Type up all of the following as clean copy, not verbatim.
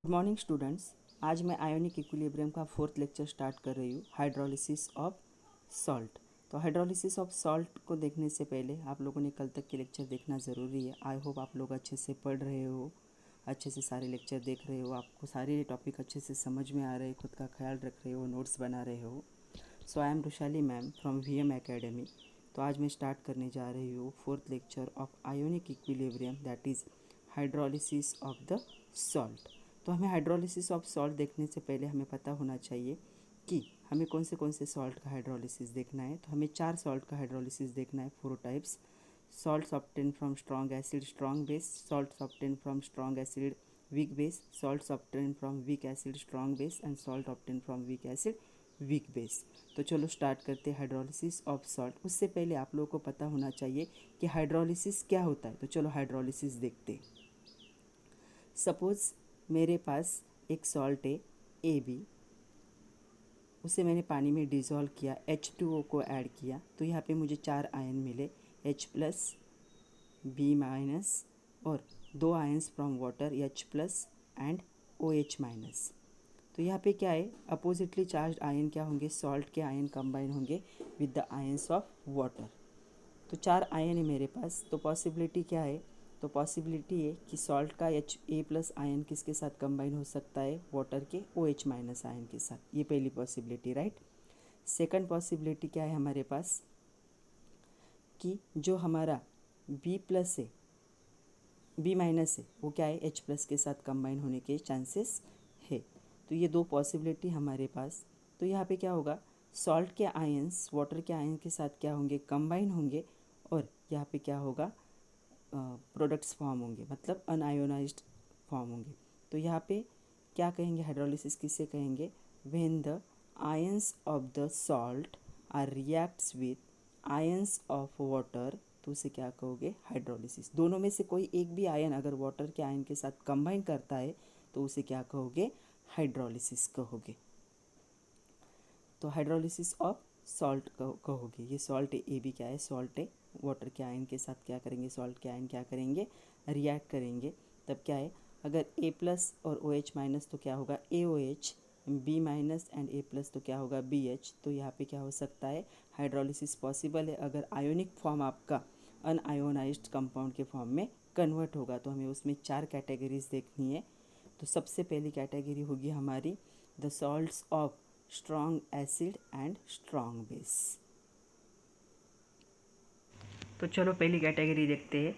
Good morning students. आज मैं ionic equilibrium का फोर्थ लेक्चर स्टार्ट कर रही हूँ, हाइड्रोलिसिस ऑफ सॉल्ट। तो हाइड्रोलिसिस ऑफ सॉल्ट को देखने से पहले आप लोगों ने कल तक के लेक्चर देखना ज़रूरी है। आई होप आप लोग अच्छे से पढ़ रहे हो, अच्छे से सारे लेक्चर देख रहे हो, आपको सारे टॉपिक अच्छे से समझ में आ रहे हैं, खुद का ख्याल रख रहे हो, नोट्स बना रहे हो। So I am Rushali ma'am from VM academy. तो आज मैं स्टार्ट करने जा रही हूँ fourth lecture of ionic equilibrium, that is hydrolysis of the salt. तो हमें हाइड्रोलिसिस ऑफ सॉल्ट देखने से पहले हमें पता होना चाहिए कि हमें कौन से सॉल्ट का हाइड्रोलिसिस देखना है। तो हमें 4 सॉल्ट का हाइड्रोलिसिस देखना है, 4 types. Salts obtain from strong acid strong base, salts obtain from strong acid weak base, salts obtain from week acid strong base and salt obtain from weak acid weak base. तो चलो start करते हैं hydrolysis of salt. उससे पहले आप लोगों को पता होना चाहिए कि हाइड्रोलिसिस क्या होता है। तो चलो हाइड्रोलिसिस देखते। सपोज़ मेरे पास एक सॉल्ट है AB, उसे मैंने पानी में डिज़ोल्व किया, H2O को ऐड किया, तो यहाँ पे मुझे 4 आयन मिले, H प्लस, B माइनस और 2 ions from water, H plus and OH minus. तो यहाँ पे क्या है, अपोजिटली चार्ज आयन क्या होंगे, सॉल्ट के आयन कंबाइन होंगे with the ions of water. तो 4 आयन है मेरे पास, तो पॉसिबिलिटी क्या है, तो पॉसिबिलिटी है कि सॉल्ट का A प्लस आयन किसके साथ कंबाइन हो सकता है, वाटर के OH माइनस आयन के साथ। ये पहली पॉसिबिलिटी, राइट। सेकंड पॉसिबिलिटी क्या है हमारे पास, कि जो हमारा B प्लस है, B माइनस है, वो क्या है, H प्लस के साथ कंबाइन होने के चांसेस है। तो ये 2 पॉसिबिलिटी हमारे पास। तो यहाँ पे क्या होगा, सॉल्ट के आयन्स वाटर के आयन के साथ क्या होंगे, कंबाइन होंगे, और यहाँ पे क्या होगा, प्रोडक्ट्स फॉर्म होंगे, मतलब अनआयोनाइज्ड फॉर्म होंगे। तो यहाँ पे क्या कहेंगे, हाइड्रोलिसिस किसे कहेंगे, when the ions of the salt are reacts with ions of water, तो उसे क्या कहोगे, हाइड्रोलिसिस। दोनों में से कोई एक भी आयन अगर वाटर के आयन के साथ कंबाइन करता है तो उसे क्या कहोगे, हाइड्रोलिसिस कहोगे। तो हाइड्रोलिसिस ऑफ सॉल्ट कहोगे। ये सॉल्ट AB क्या है, सॉल्ट है, वाटर के आयन के साथ क्या करेंगे, सॉल्ट के आयन क्या करेंगे, रिएक्ट करेंगे। तब क्या है, अगर A प्लस और OH माइनस तो क्या होगा, AOH, B minus and A plus तो क्या होगा, BH। तो यहाँ पे क्या हो सकता है, हाइड्रोलिसिस पॉसिबल है अगर आयोनिक फॉर्म आपका अनआयोनाइज्ड कंपाउंड के फॉर्म में कन्वर्ट होगा। तो हमें उसमें 4 कैटेगरीज देखनी है। तो सबसे पहली कैटेगरी होगी हमारी the salts of strong acid and strong base. तो चलो पहली कैटेगरी देखते हैं,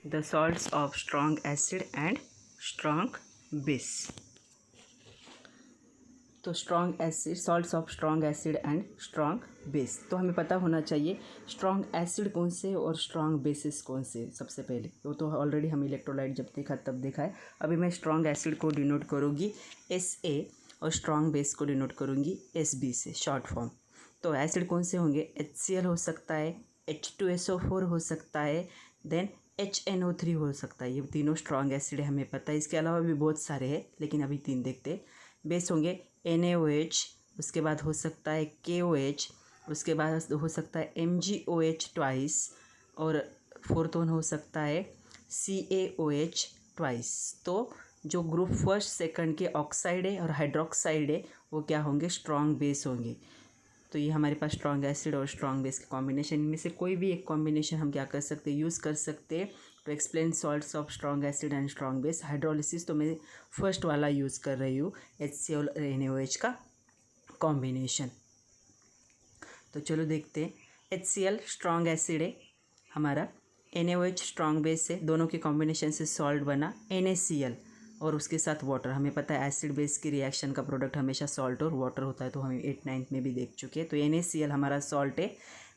the salts of strong acid and strong base. तो strong acid, salts of strong acid and strong base. तो हमें पता होना चाहिए स्ट्रॉन्ग एसिड कौन से और स्ट्रॉन्ग बेसिस कौन से। सबसे पहले वो तो ऑलरेडी हम इलेक्ट्रोलाइट जब देखा तब देखा है। अभी मैं स्ट्रॉन्ग एसिड को डिनोट करूँगी SA और स्ट्रॉन्ग बेस को डिनोट करूँगी SB से, शॉर्ट फॉर्म। तो एसिड कौन से होंगे, HCl हो सकता है, H2SO4 हो सकता है, देन HNO3 हो सकता है। ये तीनों स्ट्रॉन्ग एसिड है, हमें पता है। इसके अलावा भी बहुत सारे हैं, लेकिन अभी 3 देखते हैं। बेस होंगे NaOH, उसके बाद हो सकता है KOH, उसके बाद हो सकता है MgOH ट्वाइस, और फोर्थ वन हो सकता है CaOH ट्वाइस। तो जो ग्रुप फर्स्ट सेकंड के ऑक्साइड है और हाइड्रोक्साइड है वो क्या होंगे, स्ट्रॉन्ग बेस होंगे। तो ये हमारे पास स्ट्रॉन्ग एसिड और स्ट्रॉन्ग बेस के कॉम्बिनेशन में से कोई भी एक कॉम्बिनेशन हम क्या कर सकते हैं, यूज़ कर सकते हैं to explain salts of strong acid and strong base. Hydrolysis तो मैं फर्स्ट वाला यूज़ कर रही हूँ, HCl और NaOH का कॉम्बिनेशन। तो चलो देखते हैं। HCl स्ट्रॉन्ग एसिड है हमारा, NaOH स्ट्रॉन्ग बेस है, दोनों के कॉम्बिनेशन से सॉल्ट बना NaCl, और उसके साथ वाटर। हमें पता है एसिड बेस की रिएक्शन का प्रोडक्ट हमेशा सॉल्ट और वाटर होता है, तो हम 8th-9th में भी देख चुके हैं। तो NaCl हमारा सॉल्ट है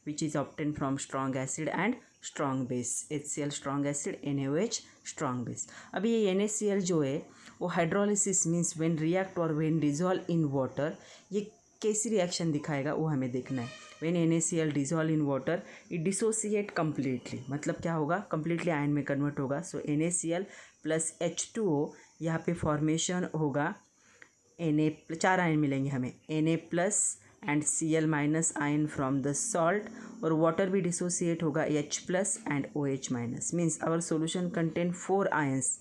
which is obtain from strong acid and strong base. HCl strong acid, NaOH strong base. अभी ये NaCl जो है वो हाइड्रोलिसिस मीन्स व्हेन रिएक्ट और व्हेन डिजॉल्व इन वाटर, ये कैसी रिएक्शन दिखाएगा वो हमें देखना है। When NaCl dissolve in water it dissociate completely, मतलब क्या होगा, कम्प्लीटली आयन में कन्वर्ट होगा। सो NaCl प्लस H2O, यहाँ पे फॉर्मेशन होगा Na, 4 आयन मिलेंगे हमें, Na plus and Cl minus ion from the salt, और वाटर भी डिसोसिएट होगा H plus and OH minus. Means our solution contain 4 ions,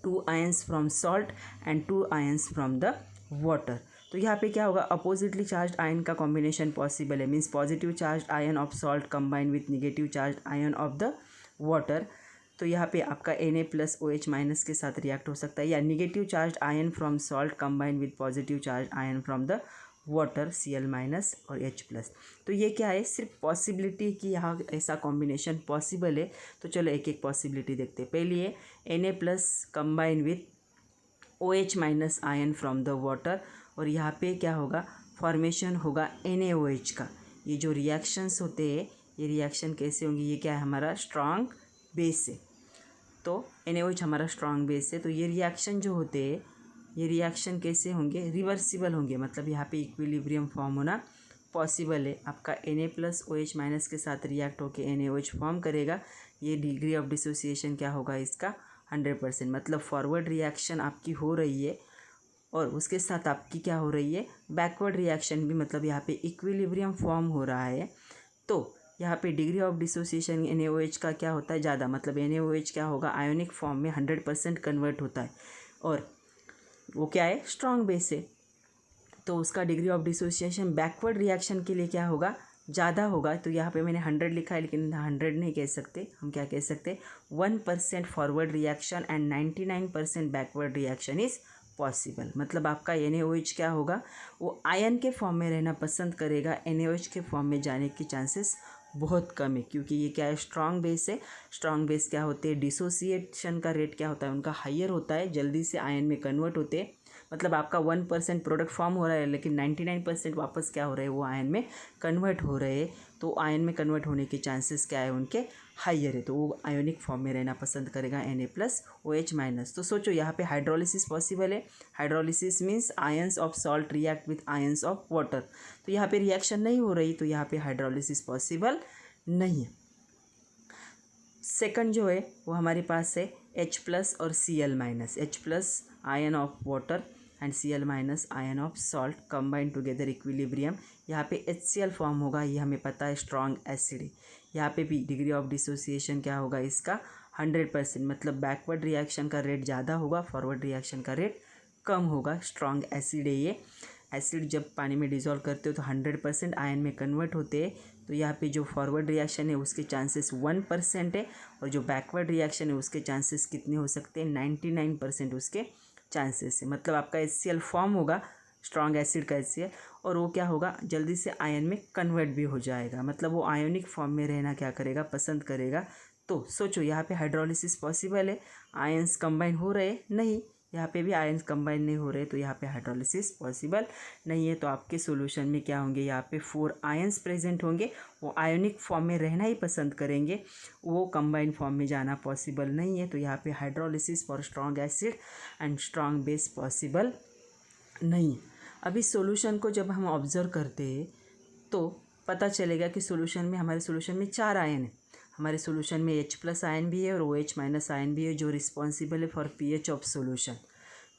2 ions from salt and 2 ions from the water. तो यहाँ पे क्या होगा, अपोजिटली चार्ज आयन का combination possible है, means positive charge ion of salt combine with negative charge ion of the water. तो यहाँ पे आपका Na+OH- के साथ रिएक्ट हो सकता है, या negative charge ion from salt combine with positive charge ion from the water Cl- और H+। तो ये क्या है, सिर्फ पॉसिबिलिटी कि यहाँ ऐसा कॉम्बिनेशन पॉसिबल है। तो चलो एक एक पॉसिबिलिटी देखते हैं। पहली है Na+ combine with OH- ion from the water, और यहाँ पे क्या होगा, फॉर्मेशन होगा NaOH का। ये जो रिएक्शंस होते हैं, ये रिएक्शन कैसे होंगे, ये क्या है, हमारा स्ट्रॉन्ग बेस है। तो NaOH हमारा स्ट्रॉन्ग बेस है। तो ये रिएक्शन जो होते हैं, ये रिएक्शन कैसे होंगे, रिवर्सिबल होंगे, मतलब यहाँ पे इक्विलिब्रियम फॉर्म होना पॉसिबल है। आपका Na+OH- के साथ रिएक्ट होकर NaOH फॉर्म करेगा। ये डिग्री ऑफ डिसोसिएशन क्या होगा इसका, 100%। मतलब फॉरवर्ड रिएक्शन आपकी हो रही है और उसके साथ आपकी क्या हो रही है, बैकवर्ड रिएक्शन भी, मतलब यहाँ पे इक्विलिब्रियम फॉर्म हो रहा है। तो यहाँ पे डिग्री ऑफ डिसोसिएशन NaOH का क्या होता है, ज़्यादा, मतलब NaOH क्या होगा, आयोनिक फॉर्म में 100% कन्वर्ट होता है, और वो क्या है, स्ट्रॉन्ग बेस है। तो उसका degree of dissociation backward reaction के लिए क्या होगा, ज़्यादा होगा। तो यहाँ पे मैंने 100 लिखा है, लेकिन 100 नहीं कह सकते, हम क्या कह सकते, 1% forward reaction and 99% backward reaction is possible. मतलब आपका NaOH क्या होगा, वो आयन के फॉर्म में रहना पसंद करेगा, NaOH के फॉर्म में जाने की चांसेस बहुत कम है, क्योंकि ये क्या है, स्ट्रॉन्ग बेस है। स्ट्रॉन्ग बेस क्या होते हैं, डिसोसिएशन का रेट क्या होता है उनका, हाइयर होता है, जल्दी से आयन में कन्वर्ट होते हैं। मतलब आपका 1% प्रोडक्ट फॉर्म हो रहा है, लेकिन 99% वापस क्या हो रहे हैं, वो आयन में कन्वर्ट हो रहे हैं। तो आयन में कन्वर्ट होने के चांसेस क्या है उनके, हाइयर है। तो वो आयोनिक फॉर्म में रहना पसंद करेगा Na+OH-। तो सोचो यहाँ पे हाइड्रोलिसिस पॉसिबल है। Hydrolysis means ions of salt react with ions of water. तो यहाँ पे रिएक्शन नहीं हो रही, तो यहाँ पे हाइड्रोलिसिस पॉसिबल नहीं है। सेकंड जो है वो हमारे पास है H+ और Cl-। H+ ion of water and Cl- ion of salt combine together equilibrium. यहाँ पे HCl फॉर्म होगा, ये हमें पता है, स्ट्रॉन्ग एसिड है। यहाँ पे भी डिग्री ऑफ डिसोसिएशन क्या होगा इसका, 100%। मतलब बैकवर्ड रिएक्शन का रेट ज़्यादा होगा, फॉरवर्ड रिएक्शन का रेट कम होगा। स्ट्रॉन्ग एसिड है ये। एसिड जब पानी में डिज़ोल्व करते हो तो 100% आयन में कन्वर्ट होते हैं। तो यहाँ पे जो फॉरवर्ड रिएक्शन है उसके चांसेस 1% है, और जो बैकवर्ड रिएक्शन है उसके चांसेस कितने हो सकते हैं, 99% उसके चांसेस है। मतलब आपका HCl फॉर्म होगा, स्ट्रॉन्ग एसिड का HCl, और वो क्या होगा, जल्दी से आयन में कन्वर्ट भी हो जाएगा। मतलब वो आयोनिक फॉर्म में रहना क्या करेगा, पसंद करेगा। तो सोचो यहाँ पे हाइड्रोलिसिस पॉसिबल है, आयंस कंबाइन हो रहे, नहीं, यहाँ पे भी आयंस कंबाइन नहीं हो रहे, तो यहाँ पे हाइड्रोलिसिस पॉसिबल नहीं है। तो आपके सॉल्यूशन में क्या होंगे, यहाँ पे 4 आयंस प्रेजेंट होंगे, वो आयोनिक फॉर्म में रहना ही पसंद करेंगे, वो कंबाइन फॉर्म में जाना पॉसिबल नहीं है। तो यहाँ पे hydrolysis for strong acid and strong base possible नहीं है। अभी सॉल्यूशन को जब हम ऑब्जर्व करते हैं तो पता चलेगा कि सॉल्यूशन में, हमारे सॉल्यूशन में 4 आयन है। हमारे सॉल्यूशन में H+ आयन भी है और OH- आयन भी है, जो रिस्पॉन्सिबल है फॉर pH ऑफ सॉल्यूशन।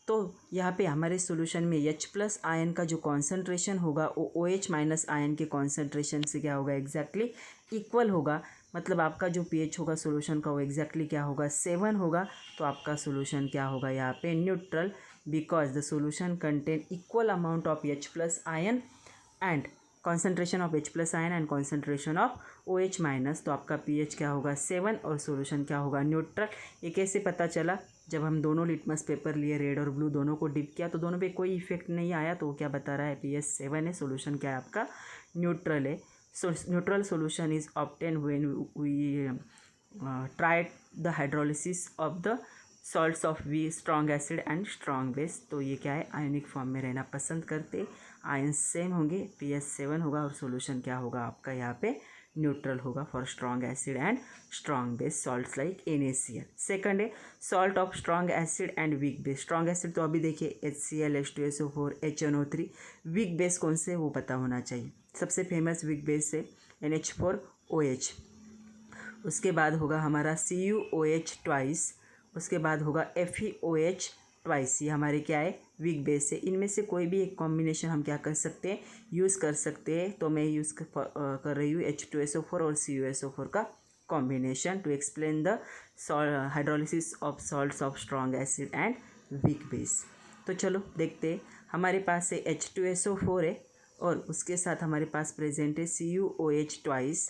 तो यहाँ पे हमारे सॉल्यूशन में H+ आयन का जो कॉन्सेंट्रेशन होगा वो OH- आयन के कॉन्सेंट्रेशन से क्या होगा, एग्जैक्टली इक्वल होगा। मतलब आपका जो pH होगा सॉल्यूशन का वो एग्जैक्टली क्या होगा, 7 होगा। तो आपका सॉल्यूशन क्या होगा, यहाँ पे neutral, because the solution contain equal amount of H+ ion and concentration of H+ ion and concentration of OH-। तो आपका pH क्या होगा, 7, और सॉल्यूशन क्या होगा, न्यूट्रल। ये कैसे पता चला, जब हम दोनों लिटमस पेपर लिए, रेड और ब्लू दोनों को डिप किया, तो दोनों पे कोई इफेक्ट नहीं आया। तो वो क्या बता रहा है, pH 7 है, सॉल्यूशन क्या है आपका, न्यूट्रल है। So neutral solution is obtain when we tried the hydrolysis of the salts of we strong acid and strong base. तो ये क्या है, आयोनिक फॉर्म में रहना पसंद करते, आयन सेम होंगे, pH 7 होगा, और सॉल्यूशन क्या होगा आपका यहाँ पे, न्यूट्रल होगा for strong acid and strong base salts like NaCl। Second है salt of strong acid and weak base. Strong acid तो अभी देखिए HCl, H2SO4, HNO3। Weak base कौन से, वो पता होना चाहिए। सबसे फेमस वीक बेस है NH4OH। उसके बाद होगा हमारा CuOH ट्वाइस। उसके बाद होगा FeOH ट्वाइस। ये हमारे क्या है, वीक बेस है। इनमें से कोई भी एक कॉम्बिनेशन हम क्या कर सकते हैं, यूज़ कर सकते हैं। तो मैं यूज़ कर रही हूँ H2SO4 और CuSO4 का combination to explain the hydrolysis of salts of strong acid and weak base। तो चलो देखते हैं, हमारे पास है H2SO4 है और उसके साथ हमारे पास प्रेजेंट है CuOH ट्वाइस।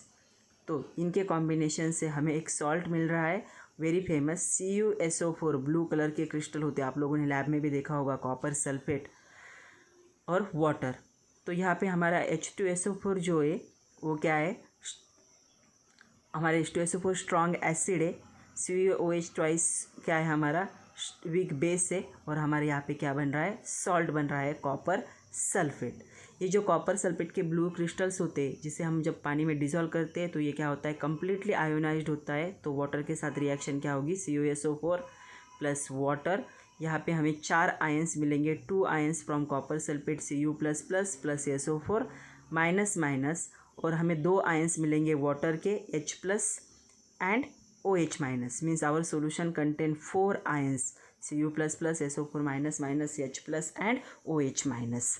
तो इनके कॉम्बिनेशन से हमें एक सॉल्ट मिल रहा है very famous CuSO4। Blue colour के क्रिस्टल होते हैं, आप लोगों ने लैब में भी देखा होगा, कॉपर सल्फेट और वाटर। तो यहाँ पे हमारा H2SO4 जो है वो क्या है, हमारे H2SO4 स्ट्रॉन्ग एसिड है, CuOH ट्वाइस क्या है हमारा वीक बेस है, और हमारे यहाँ पे क्या बन रहा है, सॉल्ट बन रहा है कॉपर सल्फेट। ये जो कॉपर सल्फेट के ब्लू क्रिस्टल्स होते हैं, जिसे हम जब पानी में डिज़ोल्व करते हैं तो ये क्या होता है, कम्प्लीटली आयोनाइज्ड होता है। तो वाटर के साथ रिएक्शन क्या होगी, CuSO4 प्लस वाटर। यहाँ पे हमें 4 आयंस मिलेंगे, 2 ions from copper sulphate Cu plus plus plus SO4 minus minus, और हमें 2 आयंस मिलेंगे वाटर के H plus and OH minus. Means our solution contain 4 ions Cu plus plus SO4 minus minus H plus and OH minus.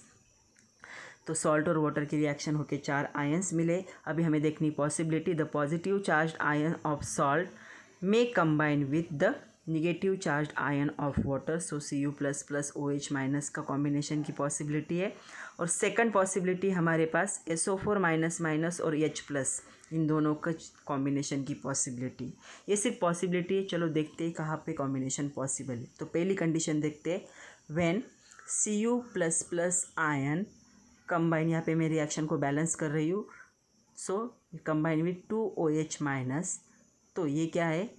तो salt और water की reaction होकर 4 ions मिले। अभी हमें देखनी possibility, the positive charged ion of salt may combine with the negative charged ion of water. So Cu plus plus OH minus का combination की पॉसिबिलिटी है। और सेकंड पॉसिबिलिटी हमारे पास SO4 माइनस माइनस और H प्लस, इन दोनों का combination की possibility. ये सिर्फ पॉसिबिलिटी है, चलो देखते हैं कहाँ पे कॉम्बिनेशन पॉसिबल है। तो पहली कंडीशन देखते हैं, when Cu plus plus ion combine, यहाँ पे मैं रिएक्शन को बैलेंस कर रही हूँ, सो कंबाइन विथ 2OH माइनस। तो ये क्या है,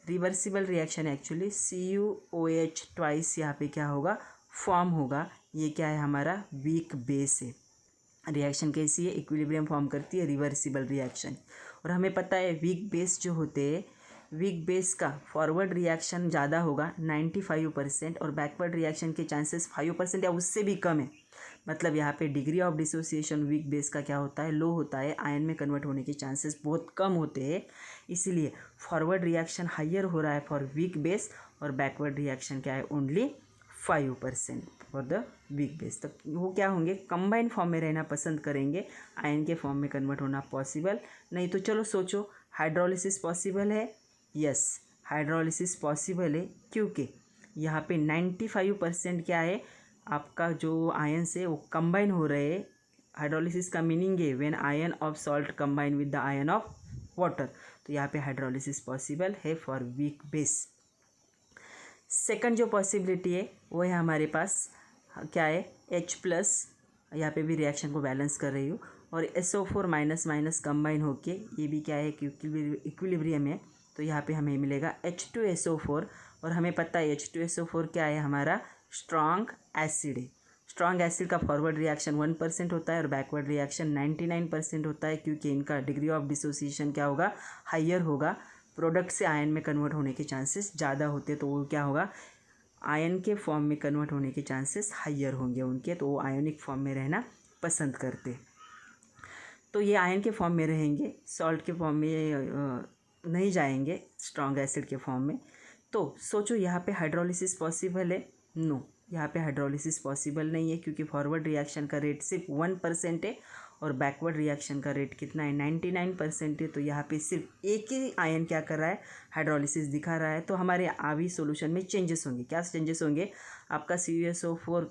reversible reaction actually, CuOH twice यहाँ पे क्या होगा, फॉर्म होगा। ये क्या है, हमारा वीक बेस है। रिएक्शन कैसी है, इक्विलिब्रियम फॉर्म करती है, रिवर्सिबल रिएक्शन। और हमें पता है वीक बेस जो होते हैं, वीक बेस का फॉरवर्ड रिएक्शन ज़्यादा होगा 95%, और बैकवर्ड रिएक्शन के चांसेस 5% या उससे भी कम है। मतलब यहाँ पे degree of dissociation weak base का क्या होता है, लो होता है, आयन में कन्वर्ट होने के चांसेस बहुत कम होते हैं। इसीलिए फॉरवर्ड रिएक्शन हाइयर हो रहा है फॉर वीक बेस, और बैकवर्ड रिएक्शन क्या है, only 5% for the week base. तो वो क्या होंगे, कंबाइंड फॉर्म में रहना पसंद करेंगे, आयन के फॉर्म में कन्वर्ट होना पॉसिबल नहीं। तो चलो सोचो, हाइड्रोलिसिस पॉसिबल है, यस हाइड्रोलिसिस पॉसिबल है, क्योंकि यहाँ पे 95% क्या है, आपका जो आयन्स है वो कंबाइन हो रहे हैं। हाइड्रोलिसिस का मीनिंग है when ion of salt combine with the ion of water. तो यहाँ पे हाइड्रोलिसिस पॉसिबल है फॉर वीक बेस। सेकंड जो पॉसिबिलिटी है वो है हमारे पास क्या है, H प्लस, यहाँ पे भी रिएक्शन को बैलेंस कर रही हूँ, और SO4 माइनस माइनस कंबाइन होके ये भी क्या है, इक्विलिब्रियम है। तो यहाँ पे हमें मिलेगा H2SO4, और हमें पता है H2SO4 क्या है, हमारा स्ट्रॉन्ग एसिड है। स्ट्रॉन्ग एसिड का फॉरवर्ड रिएक्शन 1% होता है और बैकवर्ड रिएक्शन 99% होता है, क्योंकि इनका डिग्री ऑफ डिसोसिएशन क्या होगा, हाइयर होगा। प्रोडक्ट से आयन में कन्वर्ट होने के चांसेस ज़्यादा होते, तो वो क्या होगा, आयन के फॉर्म में कन्वर्ट होने के चांसेस हाइयर होंगे उनके, तो वो आयोनिक फॉर्म में रहना पसंद करते। तो ये आयन के फॉर्म में रहेंगे, सॉल्ट के फॉर्म में नहीं जाएंगे, स्ट्रॉन्ग एसिड के फॉर्म में। तो सोचो यहाँ पे हाइड्रोलिसिस पॉसिबल है, नो, यहाँ पे हाइड्रोलिसिस पॉसिबल नहीं है, क्योंकि फॉरवर्ड रिएक्शन का रेट सिर्फ 1% है और बैकवर्ड रिएक्शन का रेट कितना है, 99% है। तो यहाँ पे सिर्फ एक ही आयन क्या कर रहा है, हाइड्रोलिसिस दिखा रहा है। तो हमारे आवी सॉल्यूशन में चेंजेस होंगे। क्या चेंजेस होंगे, आपका CuSO4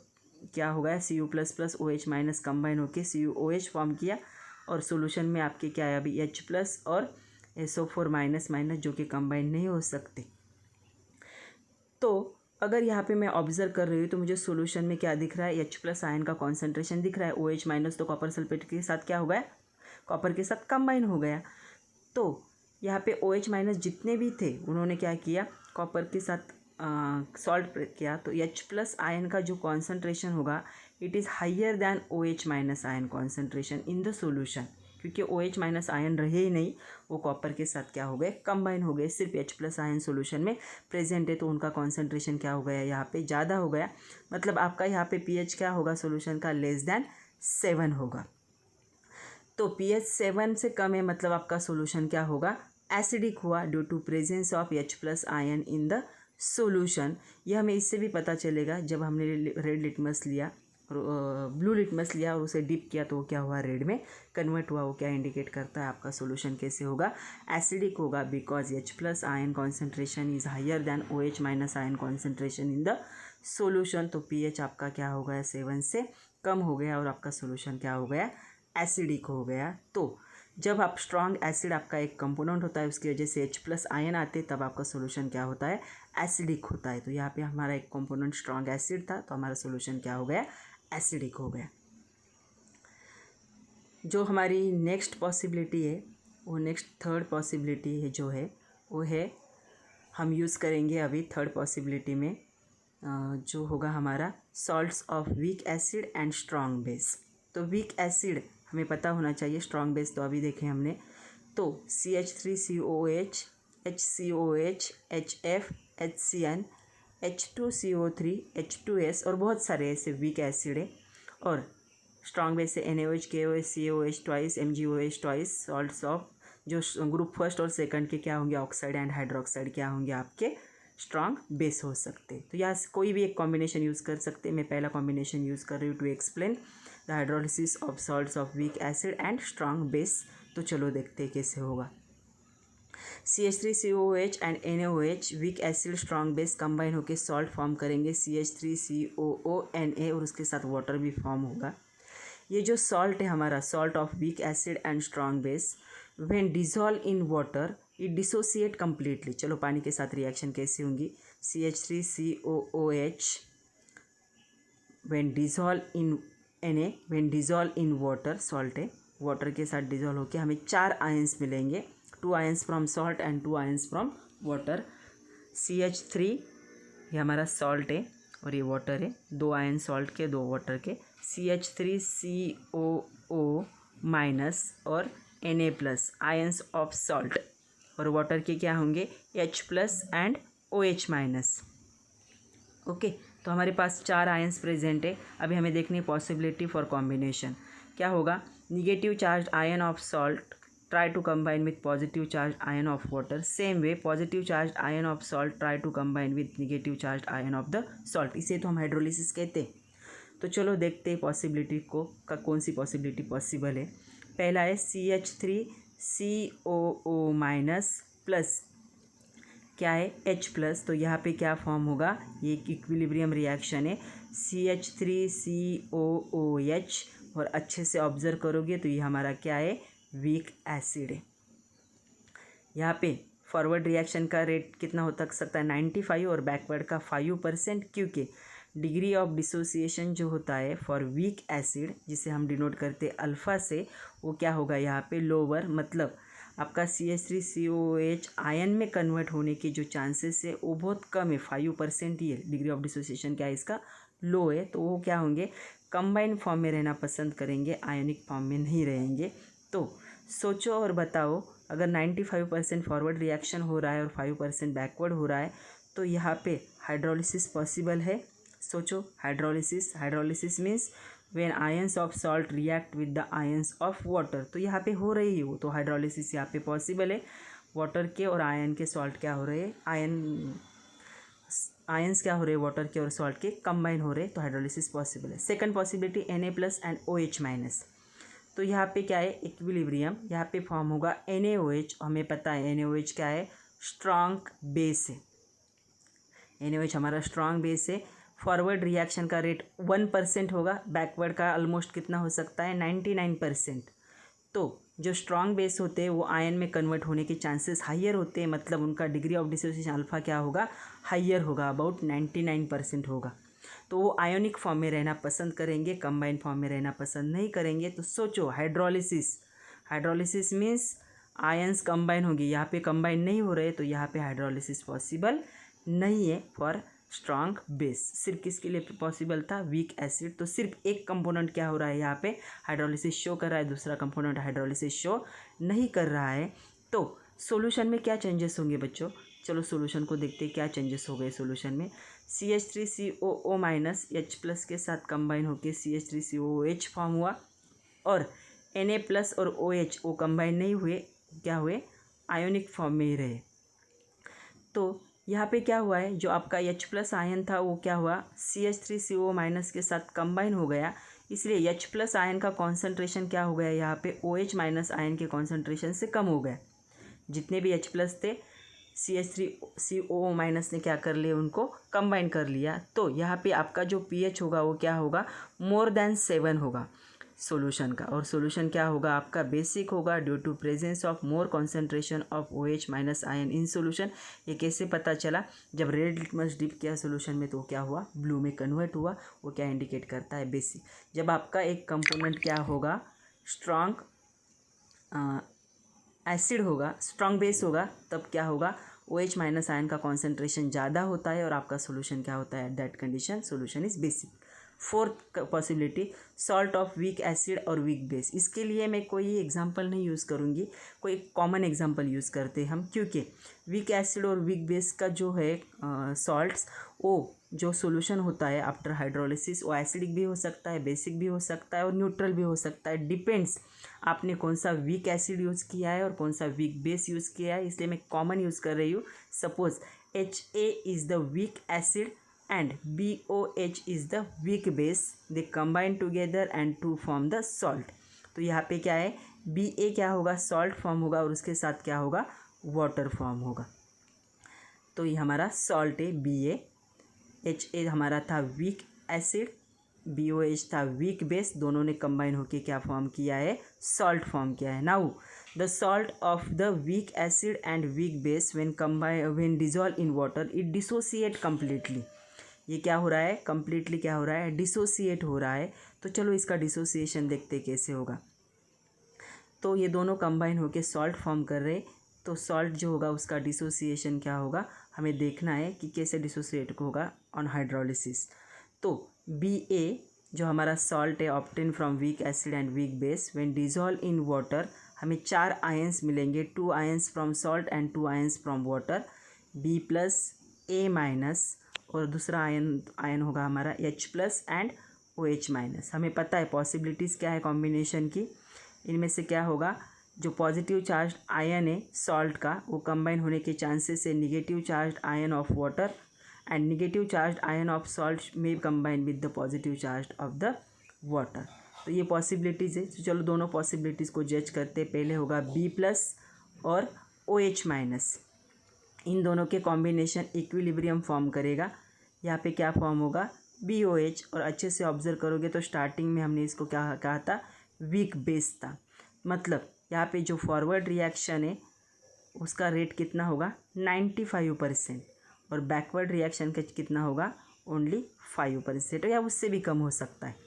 क्या होगा, Cu plus plus OH minus combine होकर CuOH फॉर्म किया, और सॉल्यूशन में आपके क्या है अभी H प्लस और SO4 माइनस माइनस, जो कि कंबाइन नहीं हो सकते। तो अगर यहाँ पे मैं ऑब्जर्व कर रही हूँ तो मुझे सॉल्यूशन में क्या दिख रहा है, H प्लस आयन का कॉन्सेंट्रेशन दिख रहा है, OH माइनस तो कॉपर सल्फेट के साथ क्या हो गया, कॉपर के साथ कंबाइन हो गया। तो यहाँ पे OH माइनस जितने भी थे उन्होंने क्या किया, कॉपर के साथ सॉल्ट किया। तो H प्लस आयन का जो कॉन्सेंट्रेशन होगा, it is higher than OH minus ion concentration in the solution, क्योंकि OH माइनस आयन रहे ही नहीं, वो कॉपर के साथ क्या हो गए, कंबाइन हो गए। सिर्फ H प्लस आयन सॉल्यूशन में प्रेजेंट है, तो उनका कॉन्सेंट्रेशन क्या हो गया, यहाँ पे ज़्यादा हो गया। मतलब आपका यहाँ पे pH क्या होगा सॉल्यूशन का, लेस दैन 7 होगा। तो pH 7 से कम है, मतलब आपका सॉल्यूशन क्या होगा, एसिडिक हुआ, due to presence of H plus ion in the solution. यह हमें इससे भी पता चलेगा, जब हमने रेड लिटमस लिया ब्लू लिटमस लिया और उसे डिप किया तो वो क्या हुआ, रेड में कन्वर्ट हुआ। वो क्या इंडिकेट करता है, आपका सोल्यूशन कैसे होगा, एसिडिक होगा, because H+ ion concentration is higher than OH- ion concentration in the solution. तो pH आपका क्या हो गया, 7 से कम हो गया और आपका सोल्यूशन क्या हो गया, एसिडिक हो गया। तो जब आप स्ट्रॉन्ग एसिड आपका एक कंपोनेंट होता है उसकी वजह से H+ आयन आते तब आपका सोल्यूशन क्या होता है, एसिडिक होता है। तो यहाँ पे हमारा एक कंपोनेंट स्ट्रॉन्ग एसिड था तो हमारा सोल्यूशन क्या हो गया, एसिडिक हो गया। जो हमारी नेक्स्ट पॉसिबिलिटी है वो नेक्स्ट थर्ड पॉसिबिलिटी है जो है वो है, हम यूज़ करेंगे अभी थर्ड पॉसिबिलिटी में जो होगा हमारा salts of weak acid and strong base. तो वीक एसिड हमें पता होना चाहिए, स्ट्रॉन्ग बेस तो अभी देखें हमने। तो CH3COOH, HCOH, HF, HCN, H2CO3, H2S और बहुत सारे ऐसे वीक एसिड है। और स्ट्रॉन्ग बेस से NaOH, KOH, COH twice, MgOH twice. Salts of जो ग्रुप फर्स्ट और सेकंड के क्या होंगे, ऑक्साइड एंड हाइड्रोक्साइड क्या होंगे, आपके स्ट्रॉन्ग बेस हो सकते। तो यहाँ से कोई भी एक कॉम्बिनेशन यूज़ कर सकते हैं। मैं पहला कॉम्बिनेशन यूज़ कर रही हूँ to explain the hydrolysis of salts of weak acid and strong base. तो चलो देखते हैं कैसे होगा। CH3COOH and NaOH weak acid strong base combine होकर सॉल्ट फॉर्म करेंगे CH3COONA और उसके साथ वाटर भी फॉर्म होगा। ये जो सॉल्ट है हमारा, salt of weak acid and strong base, when dissolve in water it dissociate completely. चलो पानी के साथ रिएक्शन कैसे होंगी, CH3COOH when dissolve in Na when dissolve in water, salt है, वाटर के साथ डिजॉल्व होकर हमें 4 आयंस मिलेंगे, 2 ions from salt and 2 ions from water. CH3 ये हमारा सॉल्ट है और ये वाटर है, 2 आयन सॉल्ट के 2 वाटर के। CH3COO- और Na+ आयंस ऑफ सॉल्ट और वाटर के क्या होंगे, H+ एंड OH-। ओके, तो हमारे पास 4 आयंस प्रेजेंट है। अभी हमें देखनी है पॉसिबिलिटी फॉर कॉम्बिनेशन क्या होगा। Negative charge ion of salt try to combine with positive charged ion of water. Same way positive charged ion of salt try to combine with negative charged ion of the salt. इसे तो हम hydrolysis कहते हैं। तो चलो देखते हैं possibility को का कौन सी पॉसिबिलिटी पॉसिबल है। पहला है CH3COO- प्लस क्या है, H+। तो यहाँ पे क्या फॉर्म होगा, ये एक इक्विलिब्रियम रिएक्शन है, CH3COOH। और अच्छे से ऑब्जर्व करोगे तो ये हमारा क्या है, वीक एसिड है। यहाँ पे फॉरवर्ड रिएक्शन का रेट कितना हो सकता है, 95 और बैकवर्ड का 5%, क्योंकि डिग्री ऑफ डिसोसिएशन जो होता है फॉर वीक एसिड जिसे हम डिनोट करते हैं अल्फ़ा से, वो क्या होगा यहाँ पे लोअर। मतलब आपका CH3COOH आयन में कन्वर्ट होने के जो चांसेस है वो बहुत कम है, 5% ही है। डिग्री ऑफ डिसोसिएशन क्या है इसका, लो है। तो वो क्या होंगे, कंबाइंड फॉर्म में रहना पसंद करेंगे, आयनिक फॉर्म में नहीं रहेंगे। तो सोचो और बताओ, अगर 95% फॉरवर्ड रिएक्शन हो रहा है और 5% बैकवर्ड हो रहा है तो यहाँ पे हाइड्रोलिसिस पॉसिबल है। सोचो, hydrolysis means when ions of salt react with the ions of water. तो यहाँ पे हो रही है वो, तो हाइड्रोलिसिस यहाँ पे पॉसिबल है। वाटर के और आयन के सॉल्ट क्या हो रहे हैं, आयंस क्या हो रहे हैं, वाटर के और सॉल्ट के कंबाइन हो रहे हैं, तो हाइड्रोलिसिस पॉसिबल है। Second possibility Na+ and OH-। तो यहाँ पे क्या है, इक्विलिब्रियम, यहाँ पे फॉर्म होगा NaOH। हमें पता है NaOH क्या है, स्ट्रॉन्ग बेस है। NaOH हमारा स्ट्रॉन्ग बेस है। फॉरवर्ड रिएक्शन का रेट 1% होगा, बैकवर्ड का ऑलमोस्ट कितना हो सकता है, 99%। तो जो स्ट्रॉन्ग बेस होते हैं वो आयन में कन्वर्ट होने के चांसेस हाइयर होते हैं, मतलब उनका डिग्री ऑफ डिसोसिएशन अल्फा क्या होगा, हाइयर होगा, अबाउट 99% होगा। तो वो आयोनिक फॉर्म में रहना पसंद करेंगे, कंबाइंड फॉर्म में रहना पसंद नहीं करेंगे। तो सोचो, हाइड्रोलिसिस मीन्स आयंस कंबाइन होंगे, यहाँ पे कंबाइन नहीं हो रहे तो यहाँ पे हाइड्रोलिसिस पॉसिबल नहीं है फॉर स्ट्रॉन्ग बेस। सिर्फ किसके लिए पॉसिबल था, वीक एसिड। तो सिर्फ एक कंपोनेंट क्या हो रहा है यहाँ पे, हाइड्रोलिसिस शो कर रहा है, दूसरा कंपोनेंट हाइड्रोलिसिस शो नहीं कर रहा है। तो सॉल्यूशन में क्या चेंजेस होंगे बच्चों, चलो सॉल्यूशन को देखते हैं क्या चेंजेस हो गए सॉल्यूशन में। CH3COO- H+ के साथ कंबाइन होकर CH3COOH फॉर्म हुआ और Na+ और OH वो कंबाइन नहीं हुए, क्या हुए, आयोनिक फॉर्म में ही रहे। तो यहाँ पे क्या हुआ है, जो आपका H+ आयन था वो क्या हुआ, CH3CO- के साथ कंबाइन हो गया, इसलिए H+ आयन का कॉन्सेंट्रेशन क्या हो गया यहाँ पे OH- आयन के कॉन्सेंट्रेशन से कम हो गया। जितने भी H+ थे CH3CO- ने क्या कर लिया, उनको कंबाइन कर लिया। तो यहाँ पे आपका जो pH होगा वो क्या होगा, मोर देन 7 होगा सॉल्यूशन का। और सॉल्यूशन क्या होगा आपका, बेसिक होगा due to presence of more concentration of OH- ion in solution. ये कैसे पता चला, जब रेड लिटमस डिप किया सॉल्यूशन में तो क्या हुआ, ब्लू में कन्वर्ट हुआ। वो क्या इंडिकेट करता है, बेसिक। जब आपका एक कंपोनेंट क्या होगा, स्ट्रॉन्ग एसिड होगा, स्ट्रॉन्ग बेस होगा, तब क्या होगा, OH- आयन का कॉन्सेंट्रेशन ज़्यादा होता है और आपका सॉल्यूशन क्या होता है, at that condition solution is basic. Fourth possibility, salt of weak acid और वीक बेस। इसके लिए मैं कोई एग्जांपल नहीं यूज़ करूँगी, कोई कॉमन एग्जांपल यूज़ करते हैं हम, क्योंकि वीक एसिड और वीक बेस का जो है सॉल्ट्स, वो जो सॉल्यूशन होता है आफ्टर हाइड्रोलिसिस, वो एसिडिक भी हो सकता है, बेसिक भी हो सकता है और न्यूट्रल भी हो सकता है। डिपेंड्स आपने कौन सा वीक एसिड यूज़ किया है और कौन सा वीक बेस यूज़ किया है, इसलिए मैं कॉमन यूज़ कर रही हूँ। Suppose HA is the weak acid and BOH is the weak base, they combine together and to form the salt। तो यहाँ पे क्या है, BA क्या होगा, सॉल्ट फॉर्म होगा और उसके साथ क्या होगा, वाटर फॉर्म होगा। तो ये हमारा सॉल्ट है BA। HA हमारा था वीक एसिड, BOH था वीक बेस, दोनों ने कंबाइन होके क्या फॉर्म किया है, सॉल्ट फॉर्म किया है। Now the salt of the week acid and weak base when dissolve in water it dissociate completely. ये क्या हो रहा है, कम्प्लीटली क्या हो रहा है, डिसोसिएट हो रहा है। तो चलो इसका डिसोसिएशन देखते कैसे होगा। तो ये दोनों कंबाइन होके सॉल्ट फॉर्म कर रहे, तो सॉल्ट जो होगा उसका डिसोसिएशन क्या होगा, हमें देखना है कि कैसे डिसोसिएट होगा ऑन हाइड्रोलिसिस। तो BA जो हमारा सॉल्ट है, obtain from week acid and weak base when dissolve in water, हमें 4 आयंस मिलेंगे, 2 ions from salt and 2 ions from water, B+A- और दूसरा आयन होगा हमारा H+ एंड OH-। हमें पता है पॉसिबिलिटीज़ क्या है कॉम्बिनेशन की, इनमें से क्या होगा, जो पॉजिटिव चार्ज आयन है सॉल्ट का, वो कंबाइन होने के चांसेस है negative charge ion of water, and negative charge ion of salt में combine with the positive charge of the water. तो ये पॉसिबिलिटीज़ है। तो चलो दोनों पॉसिबिलिटीज़ को जज करते। पहले होगा B+ और OH-। इन दोनों के कॉम्बिनेशन इक्विलिब्रियम फॉर्म करेगा। यहाँ पे क्या फॉर्म होगा, BOH। और अच्छे से ऑब्जर्व करोगे तो स्टार्टिंग में हमने इसको क्या कहा था, वीक बेस था। मतलब यहाँ पे जो फॉरवर्ड रिएक्शन है उसका रेट कितना होगा, 95%, और बैकवर्ड रिएक्शन का कितना होगा, ओनली 5%, या उससे भी कम हो सकता है।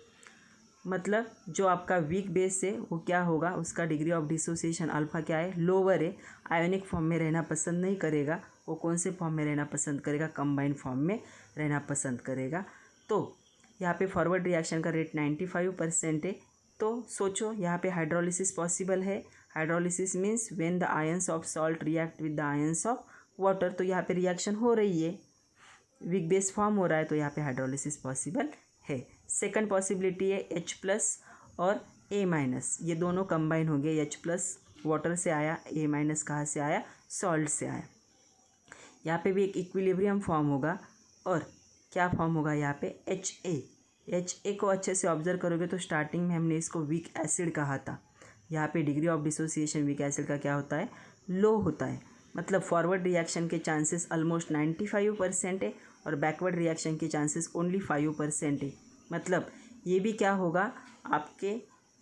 मतलब जो आपका वीक बेस है वो क्या होगा, उसका डिग्री ऑफ डिसोसिएशन अल्फा क्या है, लोअर है, आयोनिक फॉर्म में रहना पसंद नहीं करेगा। वो कौन से फॉर्म में रहना पसंद करेगा, कंबाइंड फॉर्म में रहना पसंद करेगा। तो यहाँ पे फॉरवर्ड रिएक्शन का रेट 95% है। तो सोचो यहाँ पे हाइड्रोलिसिस पॉसिबल है। Hydrolysis means when the ions of salt react with the ions of water. तो यहाँ पे रिएक्शन हो रही है, वीक बेस फॉर्म हो रहा है, तो यहाँ पे हाइड्रोलिसिस पॉसिबल है। सेकंड पॉसिबिलिटी है H+ और A-। ये दोनों कंबाइन हो गए, H+ वाटर से आया, A- कहाँ से आया, सॉल्ट से आया। यहाँ पे भी एक इक्विलिब्रियम फॉर्म होगा, और क्या फॉर्म होगा यहाँ पे, HA को अच्छे से ऑब्जर्व करोगे तो स्टार्टिंग में हमने इसको वीक एसिड कहा था। यहाँ पे degree of dissociation weak acid का क्या होता है, लो होता है। मतलब फॉरवर्ड रिएक्शन के चांसेस ऑलमोस्ट 95% है और बैकवर्ड रिएक्शन के चांसेस ओनली 5% है। मतलब ये भी क्या होगा, आपके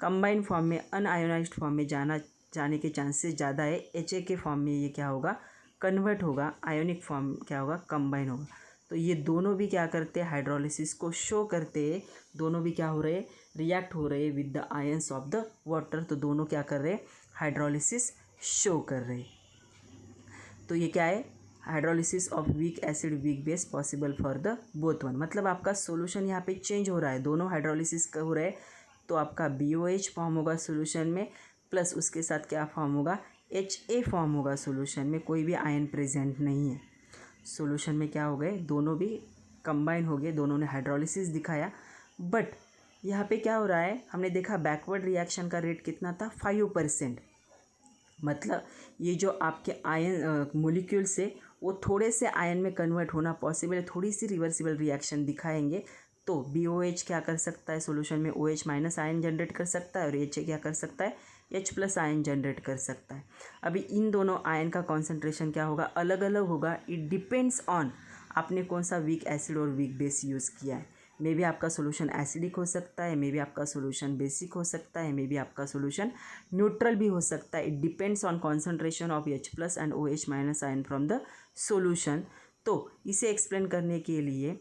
कंबाइंड फॉर्म में, अनआयोनाइज्ड फॉर्म में जाने के चांसेस ज़्यादा है। HA के फॉर्म में ये क्या होगा, कन्वर्ट होगा, आयोनिक फॉर्म क्या होगा, कंबाइन होगा। तो ये दोनों भी क्या करते हैं, हाइड्रोलिसिस को शो करते हैं। दोनों भी क्या हो रहे हैं, रिएक्ट हो रहे हैं with the ions of the water. तो दोनों क्या कर रहे हैं, हाइड्रोलिसिस शो कर रहे हैं। तो ये क्या है, hydrolysis of weak acid weak base possible for the both one. मतलब आपका सोल्यूशन यहाँ पे चेंज हो रहा है, दोनों हाइड्रोलिसिस हो रहे हैं। तो आपका BOH फॉर्म होगा सोल्यूशन में, प्लस उसके साथ क्या फॉर्म होगा, HA फॉर्म होगा सोल्यूशन में। कोई भी आयन प्रेजेंट नहीं है सोल्यूशन में। क्या हो गए, दोनों भी कंबाइन हो गए, दोनों ने हाइड्रोलिसिस दिखाया। बट यहाँ पे क्या हो रहा है, हमने देखा बैकवर्ड रिएक्शन का रेट कितना था, 5%। मतलब ये जो आपके आयन मोलिक्यूल्स है वो थोड़े से आयन में कन्वर्ट होना पॉसिबल है, थोड़ी सी रिवर्सिबल रिएक्शन दिखाएंगे। तो BOH क्या कर सकता है सोल्यूशन में, OH माइनस आयन जनरेट कर सकता है, और HA क्या कर सकता है, H प्लस आयन जनरेट कर सकता है। अभी इन दोनों आयन का कॉन्सेंट्रेशन क्या होगा, अलग अलग होगा। इट डिपेंड्स ऑन आपने कौन सा वीक एसिड और वीक बेस यूज़ किया है। मे बी आपका सोल्यूशन एसिडिक हो सकता है, मे बी आपका सोल्यूशन बेसिक हो सकता है, मे बी आपका सोल्यूशन न्यूट्रल भी हो सकता है। It depends on concentration of H plus and OH minus ion from the solution. तो इसे एक्सप्लेन करने के लिए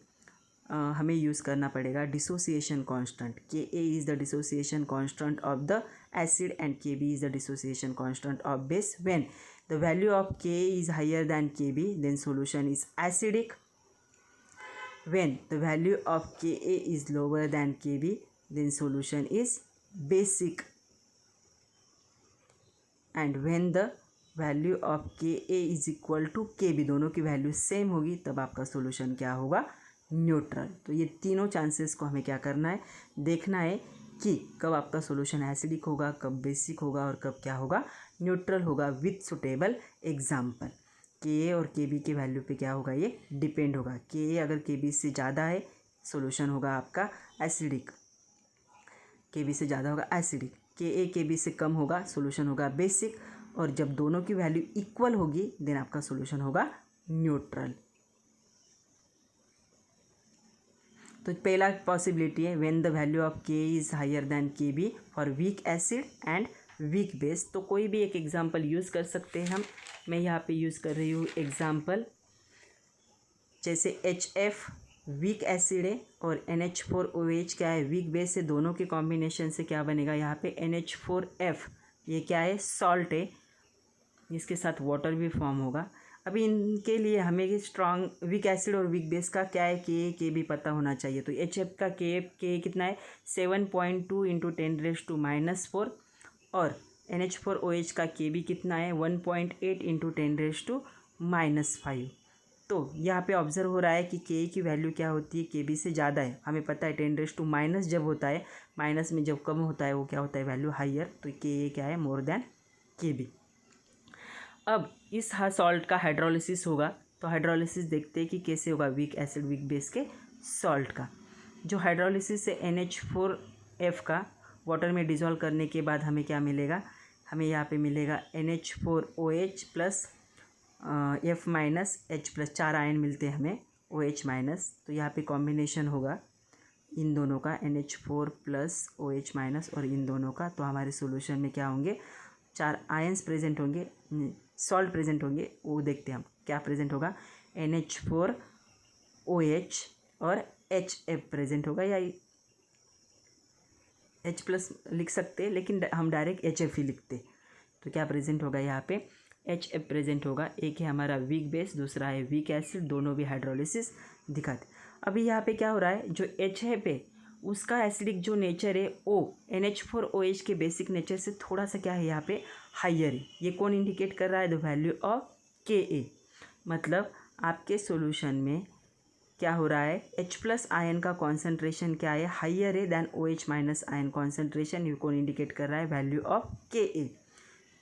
हमें यूज़ करना पड़ेगा dissociation constant. Ka is the dissociation constant of the acid and Kb is the dissociation constant of base. When the value of Ka is higher than Kb then solution is acidic. When the value of Ka is lower than Kb, then solution is basic. And when the value of Ka is equal to Kb, दोनों की value same होगी, तब आपका solution क्या होगा, neutral. तो ये तीनों चांसेस को हमें क्या करना है, देखना है कि कब आपका सोल्यूशन एसिडिक होगा, कब बेसिक होगा, और कब क्या होगा, न्यूट्रल होगा, विथ सुटेबल एग्जाम्पल। Ka और Kb के वैल्यू पे क्या होगा, ये डिपेंड होगा। Ka अगर Kb से ज़्यादा है सोल्यूशन होगा आपका एसिडिक, Kb से ज़्यादा होगा एसिडिक। Ka Kb से कम होगा सोल्यूशन होगा बेसिक, और जब दोनों की वैल्यू इक्वल होगी देन आपका सोल्यूशन होगा न्यूट्रल। तो पहला पॉसिबिलिटी है when the value of Ka is higher than Kb for weak acid and weak base. तो कोई भी एक एग्जांपल यूज़ कर सकते हैं हम। मैं यहाँ पे यूज़ कर रही हूँ एग्जांपल, जैसे HF वीक एसिड है और NH4OH क्या है, वीक बेस है। दोनों के कॉम्बिनेशन से क्या बनेगा, यहाँ पे NH4F, ये क्या है, सॉल्ट है, इसके साथ वाटर भी फॉर्म होगा। अभी इनके लिए हमें स्ट्रॉन्ग वीक एसिड और वीक बेस का क्या है, Ka भी पता होना चाहिए। तो HF का Ka कितना है, 7.2 इंटू 10⁻⁻⁴, और NH4OH का Kb कितना है, 1.8 इंटू 10⁻⁻⁵। तो यहाँ पे ऑब्जर्व हो रहा है कि Ka की वैल्यू क्या होती है, Kb से ज़्यादा है। हमें पता है 10⁻⁻, जब होता है माइनस में, जब कम होता है वो क्या होता है, वैल्यू हाइयर। तो Ka क्या है, मोर देन Kb। अब इस सॉल्ट का हाइड्रोलिसिस होगा, तो हाइड्रोलिसिस देखते हैं कि कैसे होगा वीक एसिड वीक बेस के सॉल्ट का। जो हाइड्रोलिसिस है NH4F का वाटर में डिज़ोल्व करने के बाद हमें क्या मिलेगा, हमें यहाँ पे मिलेगा NH4OH plus F minus H plus, 4 ion मिलते हैं हमें OH माइनस। तो यहाँ पे कॉम्बिनेशन होगा इन दोनों का, NH4 प्लस OH माइनस और इन दोनों का। तो हमारे सोल्यूशन में क्या होंगे, 4 आयन्स प्रेजेंट होंगे, सॉल्ट प्रेजेंट होंगे। वो देखते हैं हम क्या प्रेजेंट होगा, NH4OH और HF प्रेजेंट होगा, या H प्लस लिख सकते हैं, लेकिन हम डायरेक्ट HF ही लिखते। तो क्या प्रेजेंट होगा, यहाँ पे HF प्रेजेंट होगा। एक है हमारा वीक बेस, दूसरा है वीक एसिड, दोनों भी हाइड्रोलिसिस दिखाते। अभी यहाँ पे क्या हो रहा है, जो HF है उसका एसिडिक जो नेचर है O NH4OH के बेसिक नेचर से थोड़ा सा क्या है, यहाँ पे हाइयर है। ये कौन इंडिकेट कर रहा है, द वैल्यू ऑफ Ka। मतलब आपके सॉल्यूशन में क्या हो रहा है, H प्लस आयन का कॉन्सेंट्रेशन क्या है, हाइयर है than OH minus ion concentration. ये कौन इंडिकेट कर रहा है, वैल्यू ऑफ Ka।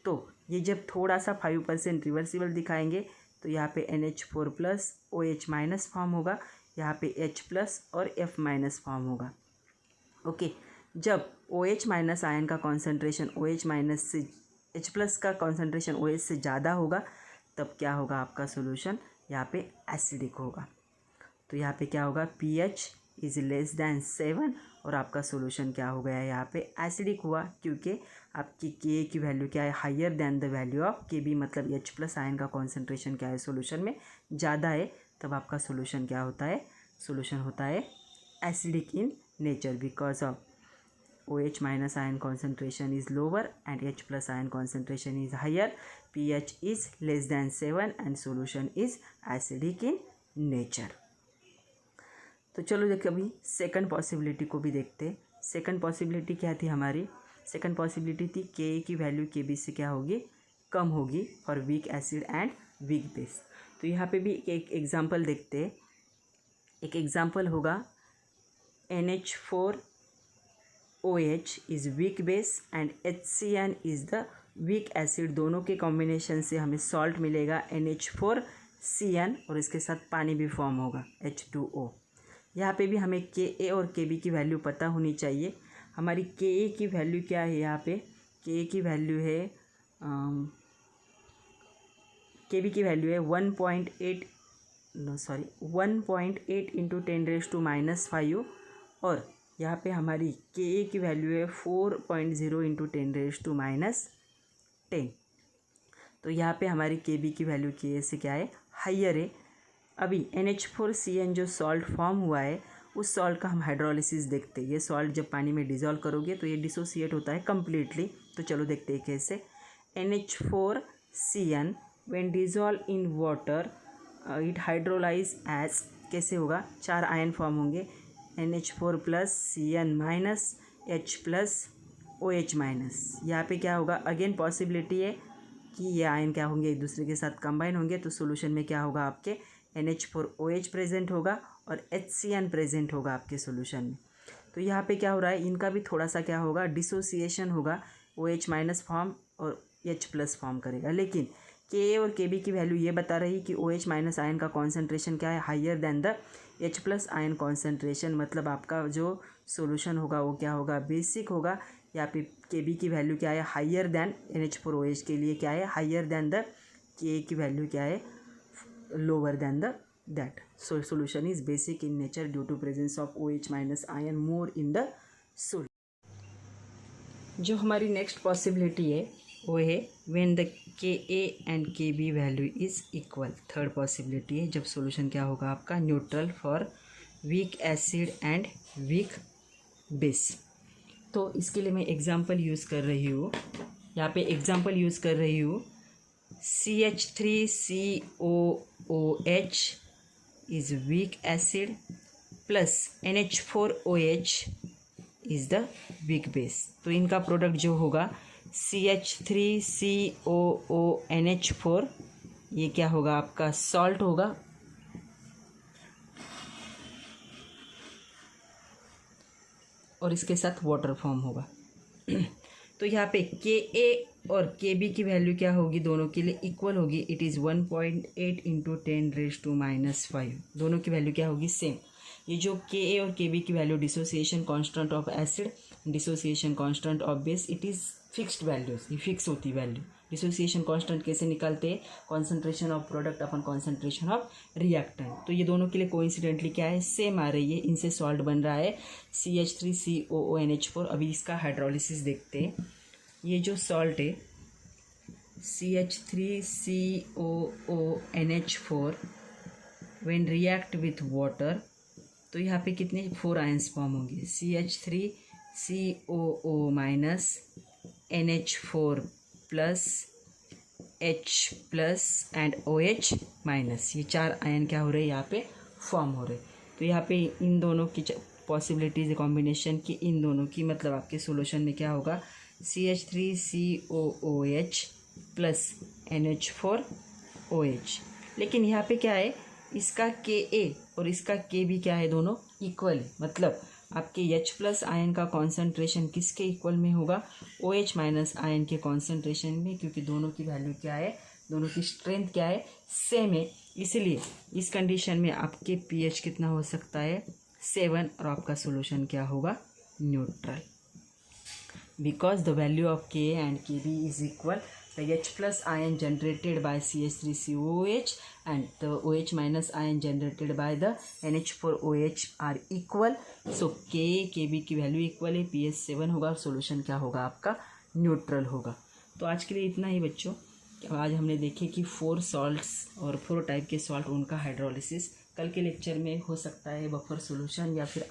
तो ये जब थोड़ा सा 5% रिवर्सिबल दिखाएंगे तो यहाँ पे NH4 plus OH minus form होगा, यहाँ पे H प्लस और F माइनस फॉर्म होगा। ओके, जब OH माइनस आयन का कॉन्सेंट्रेशन OH माइनस से H प्लस का कॉन्सेंट्रेशन OH से ज़्यादा होगा, तब क्या होगा, आपका सोल्यूशन यहाँ पे एसिडिक होगा। तो यहाँ पे क्या होगा, pH इज़ लेस दैन 7, और आपका सोल्यूशन क्या हो गया, यहाँ पे एसिडिक हुआ, क्योंकि आपकी Ka की वैल्यू क्या है, higher than the value of Kb। मतलब H प्लस आयन का कॉन्सेंट्रेशन क्या है सोल्यूशन में ज़्यादा है, तब आपका सोल्यूशन क्या होता है, सोल्यूशन होता है acidic in nature, because of OH minus ion concentration is lower and H plus ion concentration is higher. pH is less than 7 and solution is acidic in nature. तो चलो देखिए अभी सेकंड पॉसिबिलिटी को भी देखते हैं। सेकंड पॉसिबिलिटी क्या थी हमारी, सेकंड पॉसिबिलिटी थी Ka की वैल्यू Kb से क्या होगी, कम होगी for weak acid and weak base. तो यहाँ पे भी एक एग्जांपल देखते हैं। एक एग्जांपल होगा NH4OH is weak base and HCN is the weak acid. दोनों के कॉम्बिनेशन से हमें सॉल्ट मिलेगा NH4 Cn और इसके साथ पानी भी फॉर्म होगा H2O। यहाँ पे भी हमें Ka और Kb की वैल्यू पता होनी चाहिए। हमारी Ka की वैल्यू क्या है, यहाँ पे Ka की वैल्यू है Kb की वैल्यू है 1.8 इंटू 10⁻⁵ और यहाँ पे हमारी Ka की वैल्यू है 4.0 इंटू 10⁻⁻10। तो यहाँ पे हमारी Kb की वैल्यू Ka से क्या है, हाइयर है। अभी NH4Cn जो सॉल्ट फॉर्म हुआ है उस सॉल्ट का हम हाइड्रोलिसिस देखते हैं। ये सॉल्ट जब पानी में डिज़ोल्व करोगे तो ये डिसोसिएट होता है कम्प्लीटली। तो चलो देखते हैं कैसे। NH4Cn when dissolve in water it hydrolyses, कैसे होगा, 4 आयन फॉर्म होंगे NH4 plus Cn minus H plus OH minus. यहाँ पे क्या होगा, अगेन पॉसिबिलिटी है कि ये आयन क्या होंगे, एक दूसरे के साथ कंबाइन होंगे। तो सोल्यूशन में क्या होगा, आपके NH4OH प्रेजेंट होगा और HCN प्रेजेंट होगा आपके सोल्यूशन में। तो यहाँ पे क्या हो रहा है, इनका भी थोड़ा सा क्या होगा, डिसोसिएशन होगा। OH माइनस फॉर्म और H प्लस फॉर्म करेगा। लेकिन Ka और Kb की वैल्यू ये बता रही कि OH माइनस आयन का कॉन्सेंट्रेशन क्या है, higher than the H plus ion concentration. मतलब आपका जो सोल्यूशन होगा वो क्या होगा, बेसिक होगा। यहाँ पे Kb की वैल्यू क्या है, हाइयर देन NH4OH के लिए क्या है, हाइयर देन द Ka की वैल्यू क्या है, lower than the that. So solution is basic in nature due to presence of OH minus ion more in the solution. जो हमारी नेक्स्ट पॉसिबिलिटी है वो है when the Ka and Kb value is equal. Third possibility है जब solution क्या होगा आपका, neutral for weak acid and weak base. तो इसके लिए मैं एग्जांपल यूज़ कर रही हूँ, यहाँ पे एग्जांपल यूज़ कर रही हूँ CH3COOH is weak acid plus NH4OH is the weak base। तो इनका प्रोडक्ट जो होगा CH3COONH4, ये क्या होगा आपका, सॉल्ट होगा। और इसके साथ वाटर फॉर्म होगा। तो यहाँ पे Ka और Kb की वैल्यू क्या होगी, दोनों के लिए इक्वल होगी। It is 1.8 into 10⁻⁵। दोनों की वैल्यू क्या होगी, सेम। ये जो Ka और Kb की value, dissociation constant of acid, dissociation constant of base, it is fixed values, ये फिक्स होती वैल्यू। डिसोसिएशन कांस्टेंट कैसे निकालते हैं, concentration of product upon concentration of reactant. तो ये दोनों के लिए कोइंसिडेंटली क्या है, सेम आ रही है। इनसे सॉल्ट बन रहा है CH3COONH4। अभी इसका हाइड्रोलिसिस देखते हैं। ये जो सॉल्ट है CH3COONH4 when react with water, तो यहाँ पे कितने 4 आयंस फॉर्म होंगे, CH3COO minus NH4 plus H plus and OH minus. ये 4 आयन क्या हो रहे हैं, यहाँ पे फॉर्म हो रहे। तो यहाँ पे इन दोनों की पॉसिबिलिटीज कॉम्बिनेशन की, इन दोनों की, मतलब आपके सोल्यूशन में क्या होगा, CH3COOH प्लस NH4OH। लेकिन यहाँ पे क्या है, इसका Ka और इसका Kb क्या है, दोनों इक्वल है। मतलब आपके H प्लस आयन का कॉन्सेंट्रेशन किसके इक्वल में होगा, OH माइनस आयन के कॉन्सेंट्रेशन में, क्योंकि दोनों की वैल्यू क्या है, दोनों की स्ट्रेंथ क्या है, सेम है। इसलिए इस कंडीशन में आपके pH कितना हो सकता है, 7, और आपका सोल्यूशन क्या होगा, neutral. Because the value of Ka and Kb is equal, the H plus ion generated by CH3COOH and the OH minus ion generated by the NH4OH are equal. So Ka Kb की value equal है, pH 7 होगा और solution क्या होगा आपका, neutral होगा। तो आज के लिए इतना ही बच्चों। आज हमने देखे कि 4 सॉल्ट्स और 4 टाइप के सॉल्ट, उनका हाइड्रोलिसिस। कल के लेक्चर में हो सकता है बफर सोल्यूशन, या फिर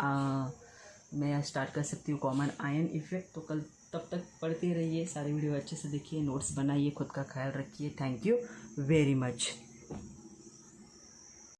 मैं स्टार्ट कर सकती हूँ कॉमन आयन इफेक्ट। तो कल तब तक पढ़ते रहिए, सारे वीडियो अच्छे से देखिए, नोट्स बनाइए, खुद का ख्याल रखिए। Thank you very much.